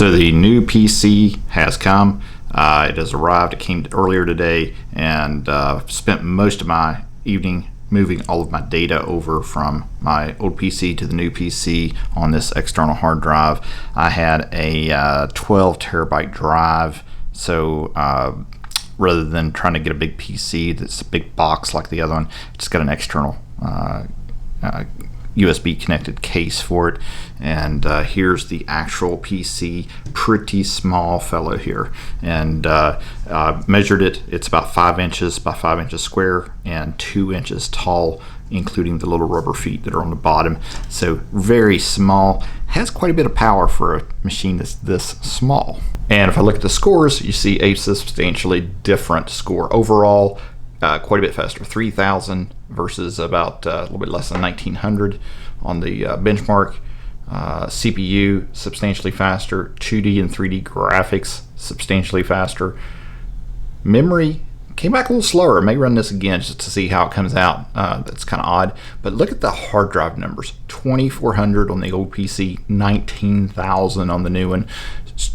So the new PC has come. It has arrived. It came earlier today, and spent most of my evening moving all of my data over from my old PC to the new PC on this external hard drive. I had a 12 terabyte drive, so rather than trying to get a big PC that's a big box like the other one, it's got an external USB connected case for it. And here's the actual PC, pretty small fellow here, and measured it. It's about 5 inches by 5 inches square and 2 inches tall, including the little rubber feet that are on the bottom. So very small, has quite a bit of power for a machine that's this small. And if I look at the scores, you see a substantially different score overall. Quite a bit faster, 3,000 versus about a little bit less than 1,900 on the benchmark. CPU substantially faster, 2D and 3D graphics substantially faster. Memory came back a little slower. I may run this again just to see how it comes out. That's kind of odd, but look at the hard drive numbers. 2,400 on the old PC, 19,000 on the new one.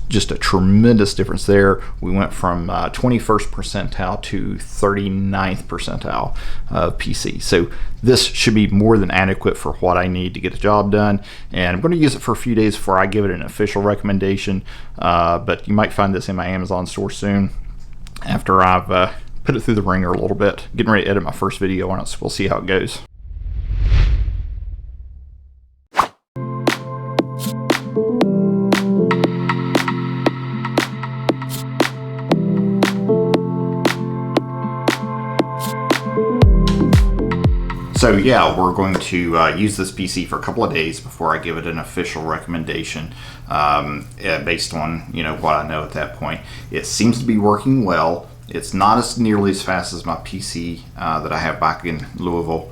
Just a tremendous difference there. We went from 21st percentile to 39th percentile of PC. So this should be more than adequate for what I need to get the job done. And I'm going to use it for a few days before I give it an official recommendation. But you might find this in my Amazon store soon after I've put it through the ringer a little bit. Getting ready to edit my first video on it, so we'll see how it goes. So yeah, we're going to use this PC for a couple of days before I give it an official recommendation, based on what I know at that point. It seems to be working well. It's not as nearly as fast as my PC that I have back in Louisville.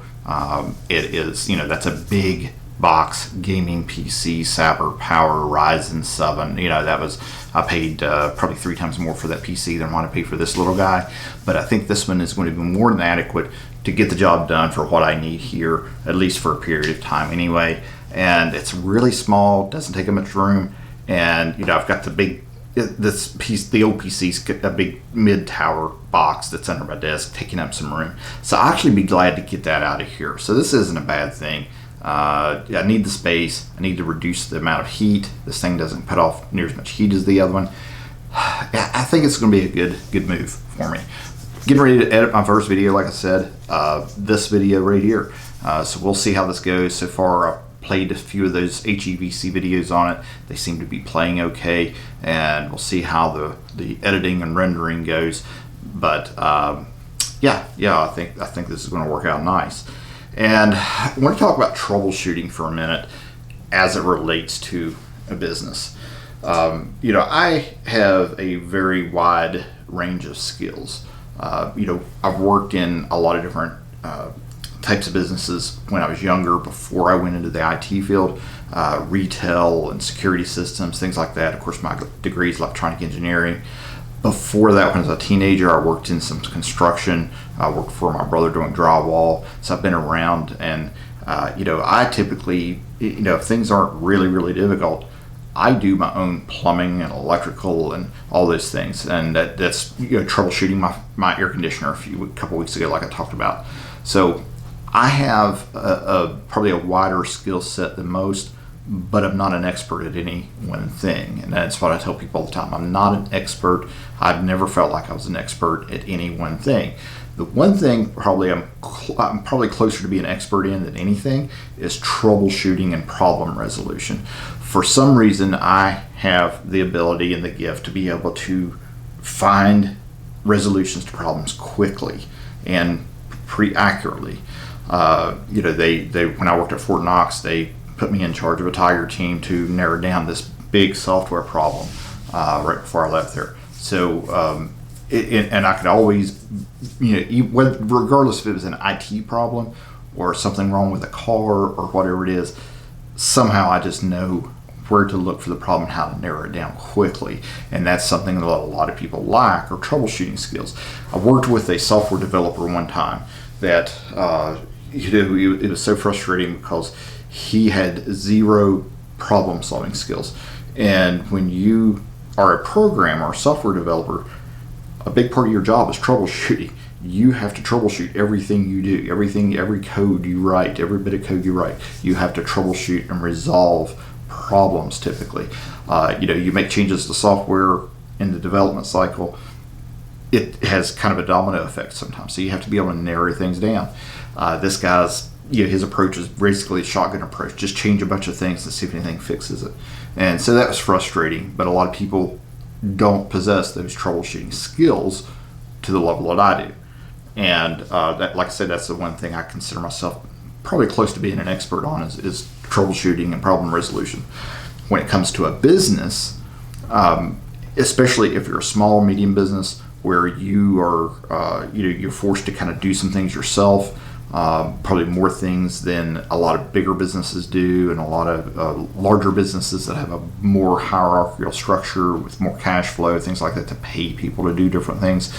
It is, that's a big box gaming PC, Saber Power Ryzen 7. I paid probably 3 times more for that PC than what I paid for this little guy. But I think this one is going to be more than adequate to get the job done for what I need here, at least for a period of time anyway. And it's really small, doesn't take up much room. And I've got the old PC's got a big mid-tower box that's under my desk, taking up some room. So I'll actually be glad to get that out of here. So this isn't a bad thing. I need the space. I need to reduce the amount of heat. This thing doesn't put off near as much heat as the other one. I think it's going to be a good move for me. Getting ready to edit my first video, like I said, this video right here. So we'll see how this goes. So far, I've played a few of those HEVC videos on it. They seem to be playing okay, and we'll see how the editing and rendering goes. But yeah, I think this is going to work out nice. And I want to talk about troubleshooting for a minute as it relates to a business. I have a very wide range of skills. I've worked in a lot of different types of businesses when I was younger, before I went into the IT field, retail and security systems, things like that. Of course, my degree is electronic engineering. Before that, when I was a teenager, I worked in some construction. I worked for my brother doing drywall. So I've been around, and I typically, if things aren't really difficult, I do my own plumbing and electrical and all those things, and that's troubleshooting my air conditioner a couple weeks ago, like I talked about. So I have probably a wider skill set than most, but I'm not an expert at any one thing, and that's what I tell people all the time. I'm not an expert. I've never felt like I was an expert at any one thing. The one thing probably I'm probably closer to being an expert in than anything is troubleshooting and problem resolution. For some reason, I have the ability and the gift to be able to find resolutions to problems quickly and pretty accurately. When I worked at Fort Knox, they put me in charge of a Tiger team to narrow down this big software problem right before I left there. So, and I could always, regardless if it was an IT problem or something wrong with a car or whatever it is, somehow I just know where to look for the problem, how to narrow it down quickly. And that's something that a lot of people lack, or troubleshooting skills. I worked with a software developer one time that, it was so frustrating because he had zero problem solving skills. And when you are a programmer or software developer, a big part of your job is troubleshooting. You have to troubleshoot everything you do, every code you write, every bit of code you write. You have to troubleshoot and resolve problems typically. You make changes to software in the development cycle. It has kind of a domino effect sometimes. So you have to be able to narrow things down. This guy's, his approach is basically a shotgun approach. Just change a bunch of things and see if anything fixes it. And so that was frustrating, but a lot of people don't possess those troubleshooting skills to the level that I do. And that, like I said, that's the one thing I consider myself probably close to being an expert on is troubleshooting and problem resolution. When it comes to a business, especially if you're a small, medium business where you are, you're forced to kind of do some things yourself, probably more things than a lot of bigger businesses do, and a lot of larger businesses that have a more hierarchical structure with more cash flow, things like that, to pay people to do different things.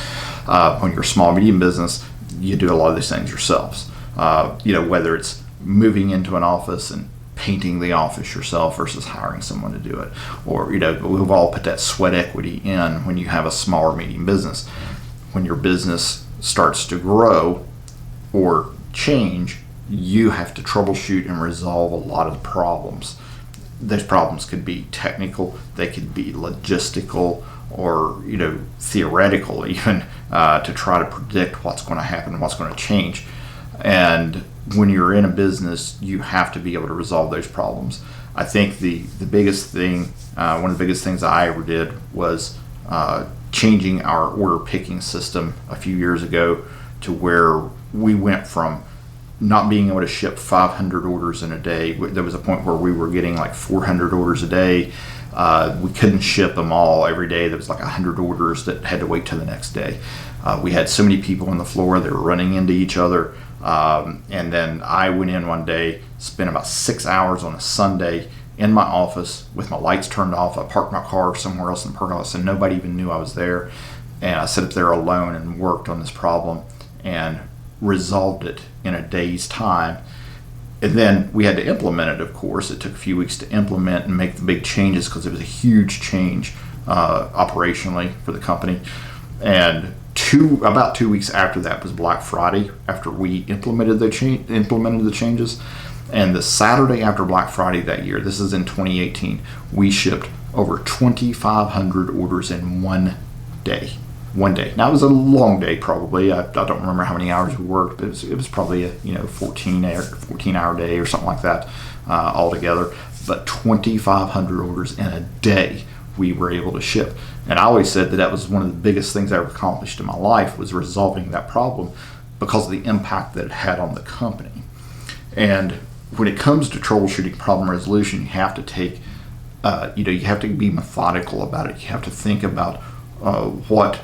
When you're a small, medium business, you do a lot of these things yourselves. Whether it's moving into an office and painting the office yourself versus hiring someone to do it, or we've all put that sweat equity in when you have a small or medium business. When your business starts to grow or change, you have to troubleshoot and resolve a lot of the problems. Those problems could be technical, they could be logistical, or theoretical even, to try to predict what's going to happen and what's going to change. And when you're in a business, you have to be able to resolve those problems. I think the biggest thing, one of the biggest things I ever did was changing our order picking system a few years ago to where we went from not being able to ship 500 orders in a day. There was a point where we were getting like 400 orders a day. We couldn't ship them all every day. There was like 100 orders that had to wait till the next day. We had so many people on the floor, they were running into each other. And then I went in one day, spent about 6 hours on a Sunday in my office with my lights turned off. I parked my car somewhere else in the parking lot, and nobody even knew I was there. And I sat up there alone and worked on this problem and resolved it in a day's time. And then we had to implement it, of course. It took a few weeks to implement and make the big changes because it was a huge change operationally for the company. And about 2 weeks after that was Black Friday, after we implemented the changes. And the Saturday after Black Friday that year, this is in 2018, we shipped over 2,500 orders in one day. Now it was a long day probably. I don't remember how many hours we worked, but it was probably a 14-hour day or something like that altogether. But 2,500 orders in a day we were able to ship. And I always said that was one of the biggest things I ever accomplished in my life, was resolving that problem because of the impact that it had on the company. And when it comes to troubleshooting problem resolution, you have to take, you have to be methodical about it. You have to think about what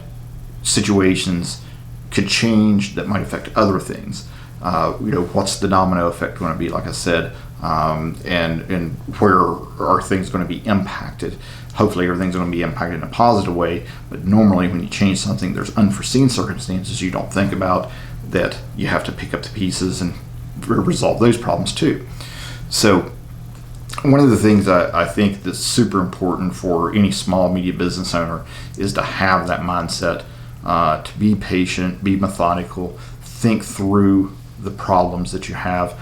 situations could change that might affect other things. What's the domino effect going to be, like I said, and where are things going to be impacted. Hopefully everything's going to be impacted in a positive way, but normally when you change something, there's unforeseen circumstances you don't think about that you have to pick up the pieces and resolve those problems too. So one of the things I think that's super important for any small, medium business owner is to have that mindset, to be patient, be methodical, think through the problems that you have.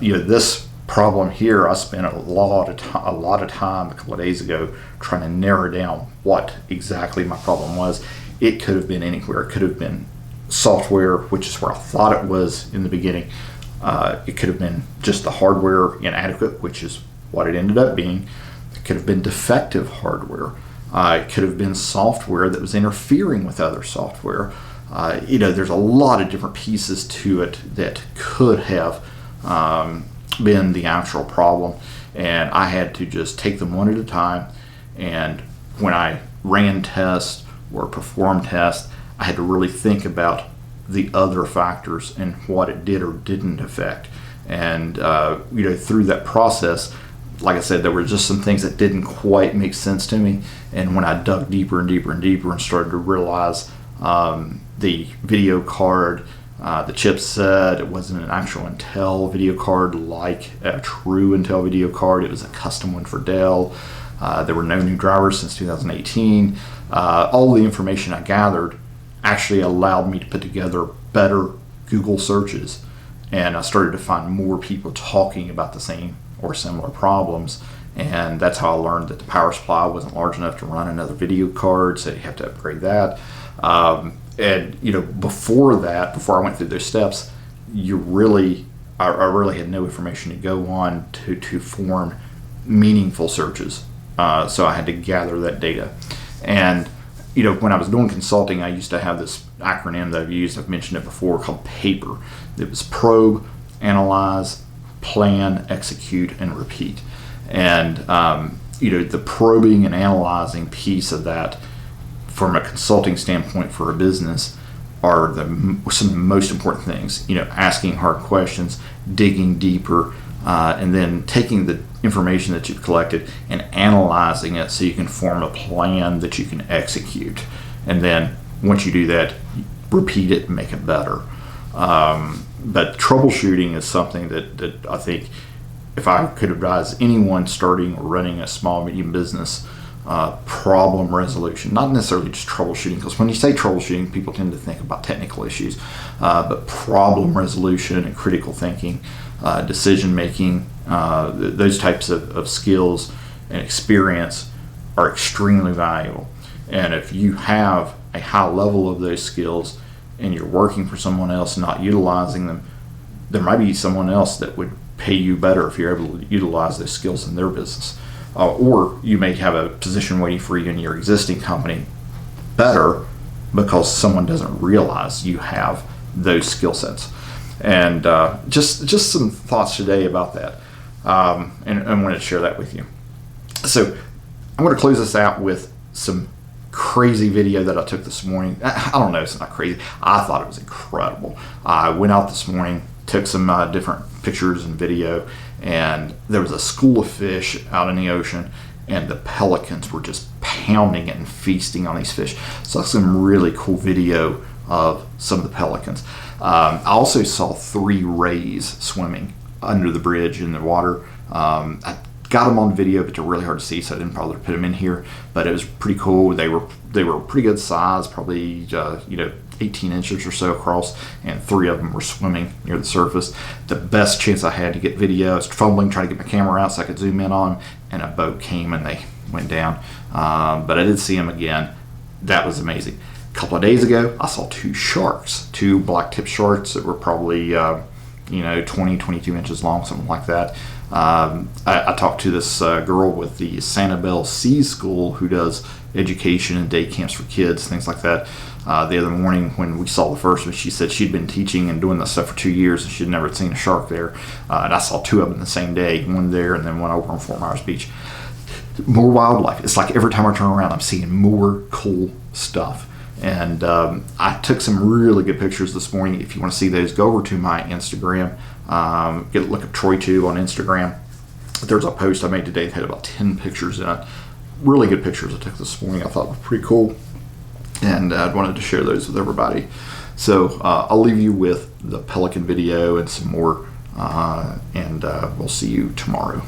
This problem here, I spent a lot of time a couple of days ago trying to narrow down what exactly my problem was. It could have been anywhere. It could have been software, which is where I thought it was in the beginning. It could have been just the hardware inadequate, which is what it ended up being. It could have been defective hardware. It could have been software that was interfering with other software. There's a lot of different pieces to it that could have been the actual problem, and I had to just take them one at a time. And when I ran tests or performed tests, I had to really think about the other factors and what it did or didn't affect. And through that process, like I said, there were just some things that didn't quite make sense to me. And when I dug deeper and deeper and deeper and started to realize the video card, the chipset, it wasn't an actual Intel video card like a true Intel video card. It was a custom one for Dell. There were no new drivers since 2018. All the information I gathered actually allowed me to put together better Google searches, and I started to find more people talking about the same or similar problems. And that's how I learned that the power supply wasn't large enough to run another video card, so you have to upgrade that. And before I went through those steps, I really had no information to go on to form meaningful searches. So I had to gather that data. And when I was doing consulting, I used to have this acronym that I've mentioned it before, called PAPER. It was probe, analyze, plan, execute, and repeat. And the probing and analyzing piece of that, from a consulting standpoint for a business, are some of the most important things. Asking hard questions, digging deeper, and then taking the information that you've collected and analyzing it so you can form a plan that you can execute. And then once you do that, repeat it and make it better. But troubleshooting is something that I think, if I could advise anyone starting or running a small, medium business, problem resolution, not necessarily just troubleshooting, because when you say troubleshooting, people tend to think about technical issues, but problem resolution and critical thinking, decision making, those types of skills and experience are extremely valuable. And if you have a high level of those skills and you're working for someone else, not utilizing them, there might be someone else that would pay you better if you're able to utilize those skills in their business. Or you may have a position waiting for you in your existing company better because someone doesn't realize you have those skill sets. And just some thoughts today about that, and I wanted to share that with you. So I'm going to close this out with some crazy video that I took this morning. I don't know, it's not crazy. I thought it was incredible. I went out this morning, took some different pictures and video, and there was a school of fish out in the ocean, and the pelicans were just pounding it and feasting on these fish. So that's some really cool video of some of the pelicans. I also saw 3 rays swimming under the bridge in the water. I got them on video, but they're really hard to see, so I didn't bother to put them in here. But it was pretty cool. They were pretty good size, probably 18 inches or so across, and 3 of them were swimming near the surface. The best chance I had to get video, I was fumbling trying to get my camera out so I could zoom in on them, and a boat came and they went down. But I did see them again. That was amazing. A couple of days ago, I saw 2 sharks, 2 black-tip sharks that were probably 20, 22 inches long, something like that. I talked to this girl with the Sanibel Sea School who does education and day camps for kids, things like that. The other morning when we saw the first one, she said she'd been teaching and doing this stuff for 2 years and she'd never seen a shark there. And I saw 2 of them the same day, one there and then one over on Fort Myers Beach. More wildlife. It's like every time I turn around, I'm seeing more cool stuff. And I took some really good pictures this morning. If you want to see those, go over to my Instagram. Look at TroyTube on Instagram. There's a post I made today that had about 10 pictures in it. Really good pictures I took this morning. I thought were pretty cool. And I wanted to share those with everybody. So I'll leave you with the pelican video and some more. And we'll see you tomorrow.